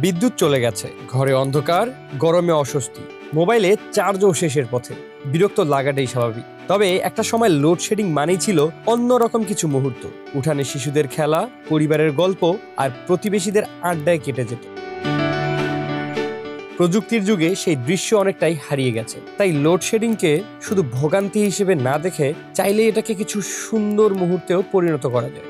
বিদ্যুৎ চলে গেছে, ঘরে অন্ধকার, গরমে অস্বস্তি, মোবাইলে চার্জও শেষের পথে। বিরক্ত লাগাটাই স্বাভাবিক। তবে একটা সময় লোডশেডিং মানেই ছিল অন্যরকম কিছু মুহূর্ত। উঠানে শিশুদের খেলা, পরিবারের গল্প আর প্রতিবেশীদের আড্ডায় কেটে যেত। প্রযুক্তির যুগে সেই দৃশ্য অনেকটাই হারিয়ে গেছে। তাই লোডশেডিংকে শুধু ভোগান্তি হিসেবে না দেখে চাইলে এটাকে কিছু সুন্দর মুহূর্তেও পরিণত করা যায়।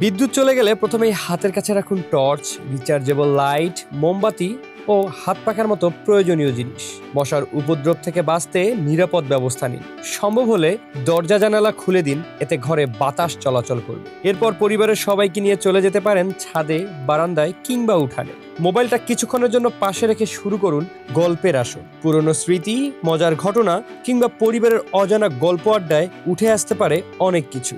বিদ্যুৎ চলে গেলে প্রথমেই হাতের কাছে রাখুন টর্চ, রিচার্জেবল লাইট, মোমবাতি ও হাত পাখার মতো প্রয়োজনীয় জিনিস। মশার উপদ্রব থেকে বাঁচতে নিরাপদ ব্যবস্থা নিন। সম্ভব হলে দরজা জানালা খুলে দিন, এতে ঘরে বাতাস চলাচল করবে। এরপর পরিবারের সবাইকে নিয়ে চলে যেতে পারেন ছাদে, বারান্দায় কিংবা উঠানে। মোবাইলটা কিছুক্ষণের জন্য পাশে রেখে শুরু করুন গল্পের আসর। পুরনো স্মৃতি, মজার ঘটনা কিংবা পরিবারের অজানা গল্প আড্ডায় উঠে আসতে পারে অনেক কিছু।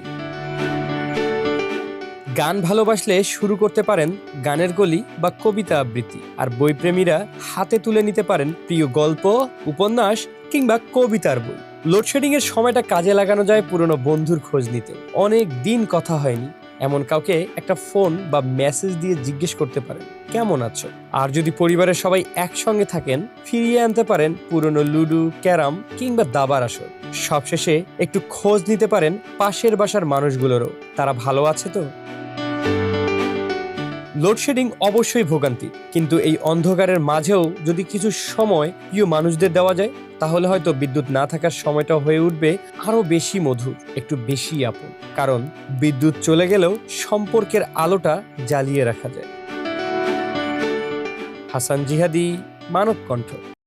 গান ভালোবাসলে শুরু করতে পারেন গানের কলি বা কবিতা আবৃত্তি। আর বইপ্রেমীরা হাতে তুলে নিতে পারেন প্রিয় গল্প, উপন্যাস কিংবা কবিতার বই। লোডশেডিং এর সময়টা কাজে লাগানো যায় পুরনো বন্ধুর খোঁজ নিতে। অনেক দিন কথা হয়নি এমন কাউকে একটা ফোন বা মেসেজ দিয়ে জিজ্ঞেস করতে পারেন কেমন আছো। আর যদি পরিবারের সবাই একসঙ্গে থাকেন, ফিরিয়ে আনতে পারেন পুরনো লুডো, ক্যারাম কিংবা দাবার আসর। সবশেষে একটু খোঁজ নিতে পারেন পাশের বাসার মানুষগুলোরও, তারা ভালো আছে তো। লোডশেডিং অবশ্যই ভোগান্তি, কিন্তু এই অন্ধকারের মাঝেও যদি কিছু সময় প্রিয় মানুষদের দেওয়া যায়, তাহলে হয়তো বিদ্যুৎ না থাকার সময়টা হয়ে উঠবে আরো বেশি মধুর, একটু বেশি আপন। কারণ বিদ্যুৎ চলে গেলেও সম্পর্কের আলোটা জ্বালিয়ে রাখা যায়। হাসান জিহাদি, মানব কণ্ঠ।